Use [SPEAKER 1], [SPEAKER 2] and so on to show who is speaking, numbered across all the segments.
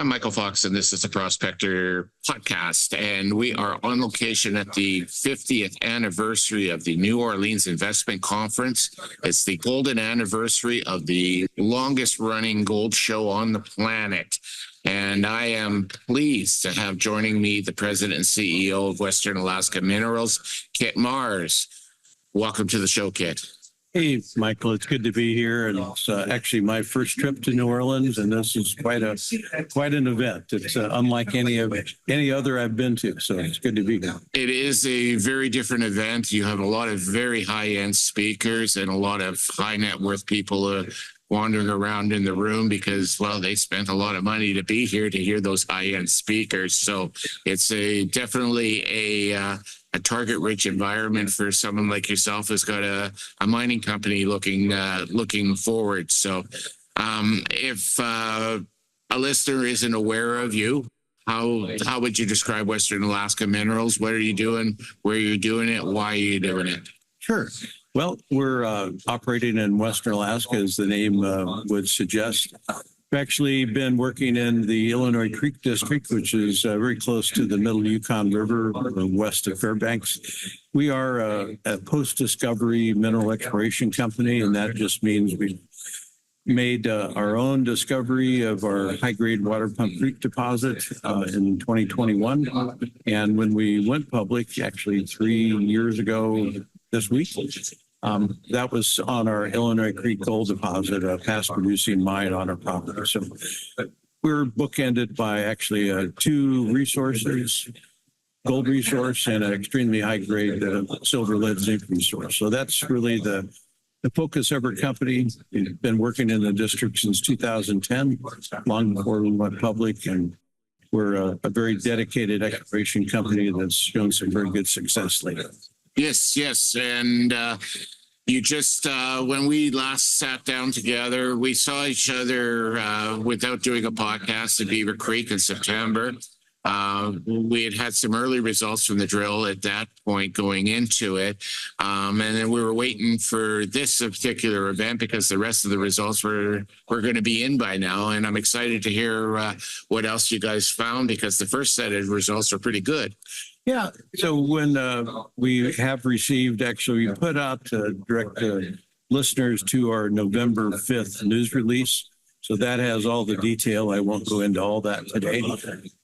[SPEAKER 1] I'm Michael Fox, and this is the Prospector Podcast. And we are on location at the 50th anniversary of the New Orleans Investment Conference. It's the golden anniversary of the longest running gold show on the planet. And I am pleased to have joining me the president and CEO of Western Alaska Minerals, Kit Mars. Welcome to the show, Kit.
[SPEAKER 2] Hey, Michael, it's good to be here. And it's actually my first trip to New Orleans, and this is quite an event. It's unlike any other I've been to, so it's good to be here.
[SPEAKER 1] It is a very different event. You have a lot of very high-end speakers and a lot of high net worth people wandering around in the room because, well, they spent a lot of money to be here to hear those high-end speakers. So it's definitely a target-rich environment for someone like yourself who's got a mining company looking forward. So if a listener isn't aware of you, how would you describe Western Alaska Minerals? What are you doing? Where are you doing it? Why are you doing it?
[SPEAKER 2] Sure. Well, we're operating in Western Alaska, as the name would suggest. I've actually been working in the Illinois Creek district, which is very close to the middle Yukon River, west of Fairbanks. We are a post-discovery mineral exploration company, and that just means we made our own discovery of our high-grade Waterpump Creek deposit in 2021. And when we went public, actually 3 years ago this week, that was on our Illinois Creek gold deposit, a past producing mine on our property. So we're bookended by actually two resources, gold resource and an extremely high grade silver-lead-zinc resource. So that's really the focus of our company. We've been working in the district since 2010, long before we went public, and we're a very dedicated exploration company that's shown some very good success lately.
[SPEAKER 1] Yes. And you just, when we last sat down together, we saw each other without doing a podcast at Beaver Creek in September. We had some early results from the drill at that point going into it. And then we were waiting for this particular event because the rest of the results were going to be in by now. And I'm excited to hear what else you guys found, because the first set of results are pretty good.
[SPEAKER 2] Yeah. So when we have received, actually, we put out direct listeners to our November 5th news release. So that has all the detail. I won't go into all that today.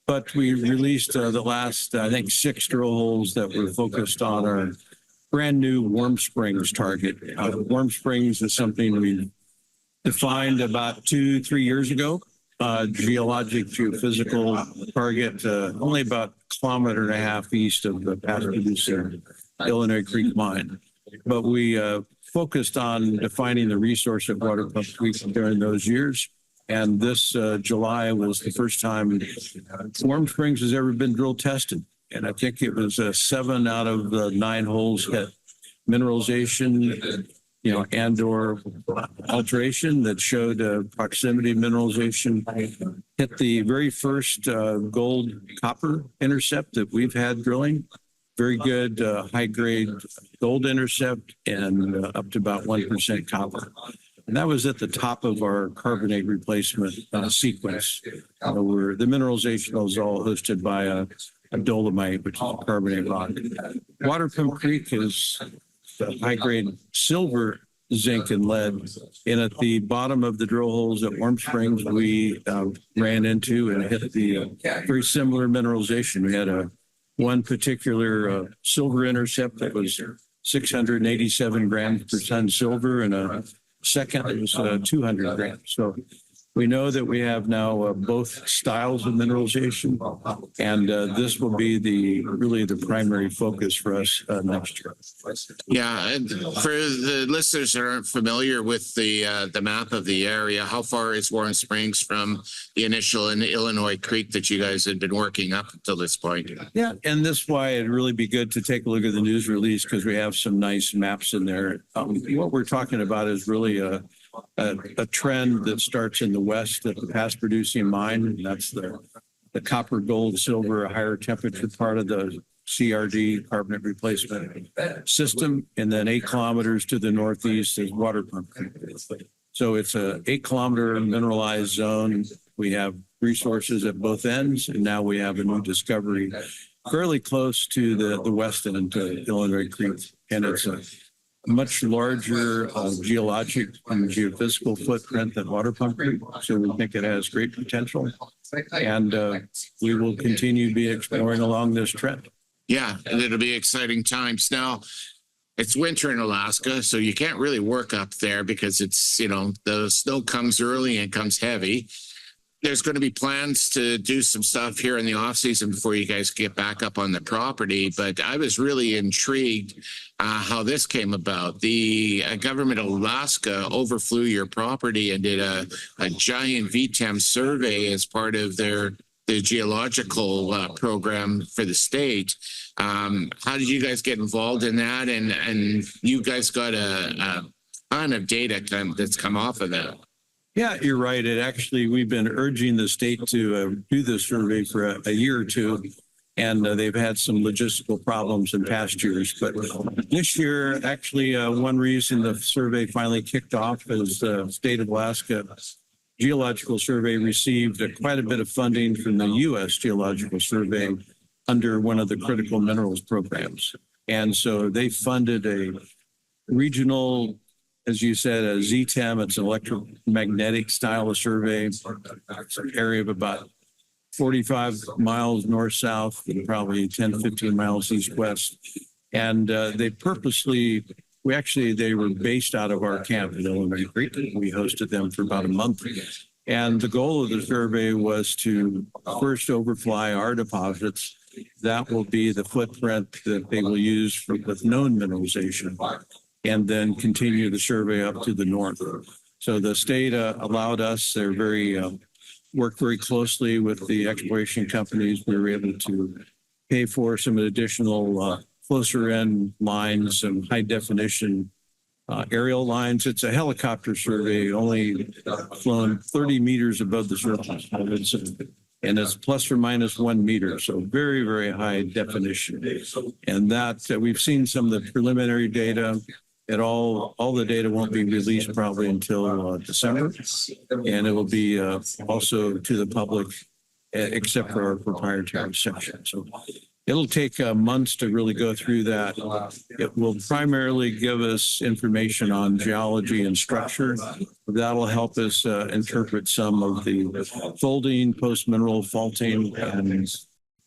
[SPEAKER 2] But we released the last, I think, 6 drill holes that were focused on our brand new Warm Springs target. Warm Springs is something we defined about 2-3 years ago. Geologic, geophysical target, only about 1.5 kilometers east of the past producing Illinois Creek mine. But we focused on defining the resource at Waterpump Creek during those years. And this July was the first time Warm Springs has ever been drill tested. And I think it was 7 out of the 9 holes hit mineralization, and/or alteration that showed proximity mineralization. Hit the very first gold copper intercept that we've had drilling. Very good high grade gold intercept and up to about 1% copper. And that was at the top of our carbonate replacement sequence, where the mineralization was all hosted by a dolomite, which is a carbonate rock. Waterpump Creek is the high-grade silver, zinc, and lead. And at the bottom of the drill holes at Warm Springs, we ran into and hit the very similar mineralization. We had one particular silver intercept that was 687 grams per ton silver, and a second that was 200 grams. So we know that we have now both styles of mineralization, and this will be really the primary focus for us next year.
[SPEAKER 1] Yeah, and for the listeners that aren't familiar with the map of the area, how far is Warm Springs from the initial in Illinois Creek that you guys had been working up until this point?
[SPEAKER 2] Yeah, and this is why it'd really be good to take a look at the news release, because we have some nice maps in there. What we're talking about is really a trend that starts in the west at the past producing mine. And that's the copper, gold, silver, higher temperature part of the CRD, carbonate replacement system. And then 8 kilometers to the northeast is Waterpump Creek. So it's a 8 kilometer mineralized zone. We have resources at both ends. And now we have a new discovery fairly close to the west end to Illinois Creek. And it's a much larger geologic and geophysical footprint than Waterpump Creek. So we think it has great potential. And we will continue to be exploring along this trend.
[SPEAKER 1] Yeah, and it'll be exciting times. Now, it's winter in Alaska, so you can't really work up there because it's, the snow comes early and comes heavy. There's going to be plans to do some stuff here in the off season before you guys get back up on the property. But I was really intrigued how this came about. The government of Alaska overflew your property and did a giant VTEM survey as part of the geological program for the state. How did you guys get involved in that? And you guys got a ton of data that's come off of that.
[SPEAKER 2] Yeah, you're right. We've been urging the state to do this survey for a year or two, and they've had some logistical problems in past years. But this year, one reason the survey finally kicked off is the state of Alaska Geological Survey received quite a bit of funding from the U.S. Geological Survey under one of the critical minerals programs. And so they funded a regional, as you said, a ZTEM, it's an electromagnetic style of survey. It's an area of about 45 miles north-south and probably 10, 15 miles east-west. And they were based out of our camp in Illinois Creek. We hosted them for about a month. And the goal of the survey was to first overfly our deposits. That will be the footprint that they will use with known mineralization, and then continue the survey up to the north. So the state allowed us, worked very closely with the exploration companies. We were able to pay for some additional closer end lines, some high definition aerial lines. It's a helicopter survey, only flown 30 meters above the surface. And it's plus or minus 1 meter. So very, very high definition. And that we've seen some of the preliminary data. All the data won't be released probably until December. And it will be also to the public, except for our proprietary section. So it'll take months to really go through that. It will primarily give us information on geology and structure. That'll help us interpret some of the folding, post-mineral faulting, and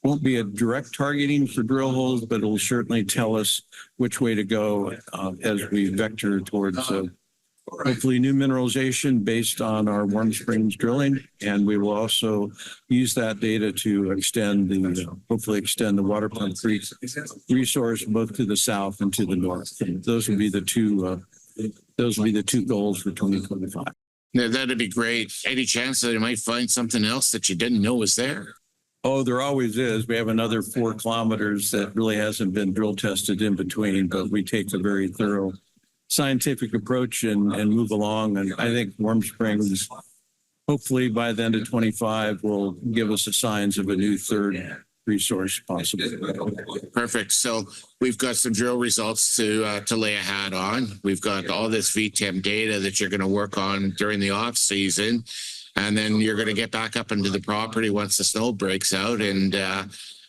[SPEAKER 2] won't be a direct targeting for drill holes, but it'll certainly tell us which way to go as we vector towards hopefully new mineralization based on our Warm Springs drilling. And we will also use that data to hopefully extend the Waterpump Creek resource both to the south and to the north. And those will be the two goals for 2025.
[SPEAKER 1] Yeah, that'd be great. Any chance that you might find something else that you didn't know was there?
[SPEAKER 2] Oh, there always is. We have another 4 kilometers that really hasn't been drill tested in between, but we take a very thorough scientific approach and move along. And I think Warm Springs, hopefully by the end of 25, will give us the signs of a new third resource possible.
[SPEAKER 1] Perfect. So we've got some drill results to lay a hat on. We've got all this VTEM data that you're going to work on during the off season. And then you're going to get back up into the property once the snow breaks out. And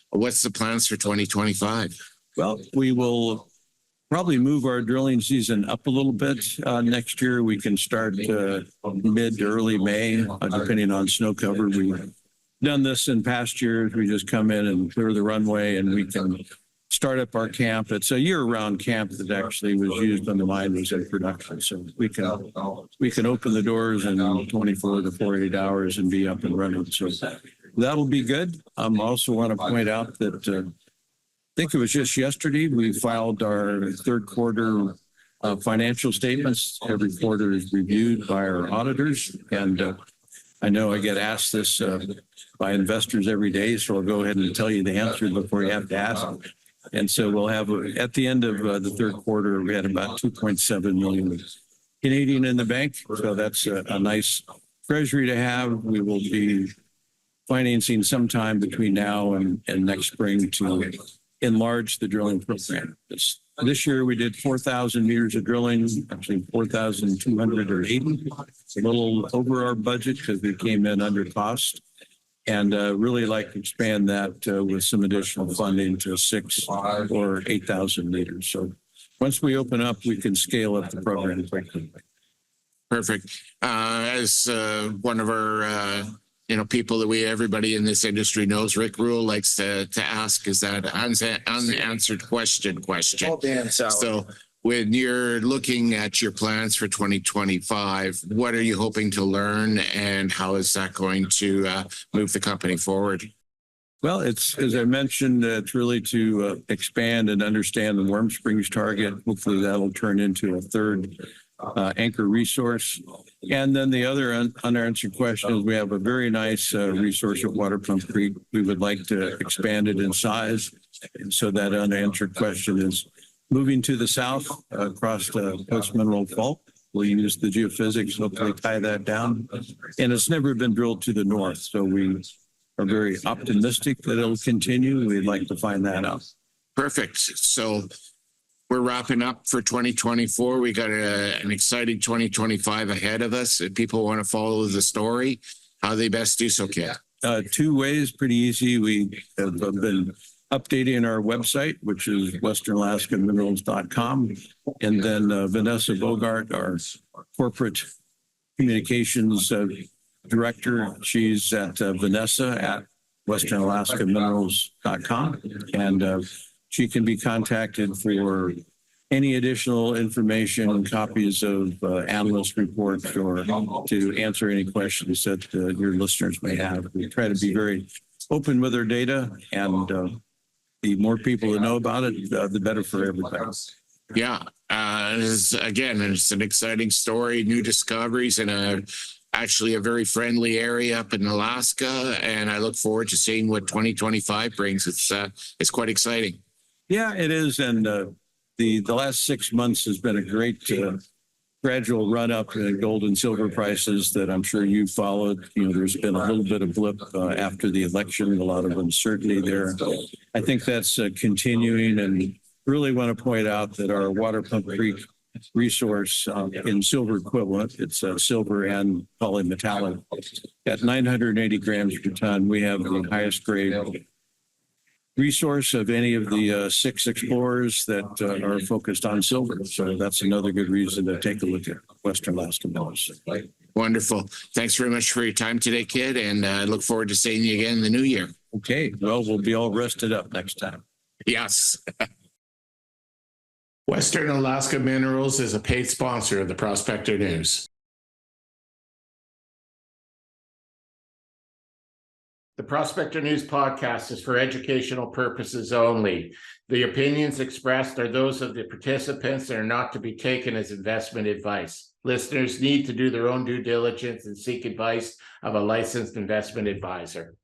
[SPEAKER 1] what's the plans for 2025?
[SPEAKER 2] Well, we will probably move our drilling season up a little bit. Next year, we can start mid to early May, depending on snow cover. We've done this in past years. We just come in and clear the runway and we can start up our camp. It's a year-round camp that actually was used when the mine was in production. So we can open the doors in 24 to 48 hours and be up and running. So that'll be good. I also want to point out that I think it was just yesterday we filed our third quarter financial statements. Every quarter is reviewed by our auditors, and I know I get asked this by investors every day, so I'll go ahead and tell you the answer before you have to ask. And so we'll have, at the end of the third quarter, we had about 2.7 million Canadian in the bank. So that's a nice treasury to have. We will be financing sometime between now and next spring to enlarge the drilling program. This year we did 4,000 meters of drilling, actually 4,280. It's a little over our budget because we came in under cost. and really like to expand that with some additional funding to 6,000 or 8,000 liters. So once we open up, we can scale up the program quickly.
[SPEAKER 1] Perfect. As one of our people that everybody in this industry knows, Rick Rule likes to ask is that unanswered question. So when you're looking at your plans for 2025, what are you hoping to learn, and how is that going to move the company forward?
[SPEAKER 2] Well, it's, as I mentioned, it's really to expand and understand the Warm Springs target. Hopefully that'll turn into a third anchor resource. And then the other unanswered question is we have a very nice resource at Waterpump Creek. We would like to expand it in size. And so that unanswered question is moving to the south across the post-mineral fault. We'll use the geophysics, hopefully tie that down. And it's never been drilled to the north. So we are very optimistic that it'll continue. We'd like to find that out.
[SPEAKER 1] Perfect. So we're wrapping up for 2024. We got an exciting 2025 ahead of us. If people want to follow the story, how they best do so, Kit?
[SPEAKER 2] 2 ways, pretty easy. We have been updating our website, which is westernalaskaminerals.com. And then Vanessa Bogart, our corporate communications director, she's at Vanessa at westernalaskaminerals.com. And she can be contacted for any additional information, copies of analyst reports, or to answer any questions that your listeners may have. We try to be very open with our data, and the more people that know about it, the better for everybody.
[SPEAKER 1] Yeah. It's an exciting story, new discoveries, and actually a very friendly area up in Alaska. And I look forward to seeing what 2025 brings. It's quite exciting.
[SPEAKER 2] Yeah, it is. And the last 6 months has been a great gradual run up in gold and silver prices that I'm sure you followed. There's been a little bit of blip after the election, a lot of uncertainty there. I think that's continuing, and really want to point out that our Waterpump Creek resource in silver equivalent, it's silver and polymetallic, at 980 grams per ton. We have the highest grade resource of any of the 6 explorers that are focused on silver. So that's another good reason to take a look at Western Alaska Minerals.
[SPEAKER 1] Wonderful. Thanks very much for your time today, Kid, and I look forward to seeing you again in the new year.
[SPEAKER 2] Okay, well, we'll be all rested up next time.
[SPEAKER 1] Yes.
[SPEAKER 3] Western Alaska Minerals is a paid sponsor of the Prospector News. The Prospector News podcast is for educational purposes only. The opinions expressed are those of the participants and are not to be taken as investment advice. Listeners need to do their own due diligence and seek advice of a licensed investment advisor.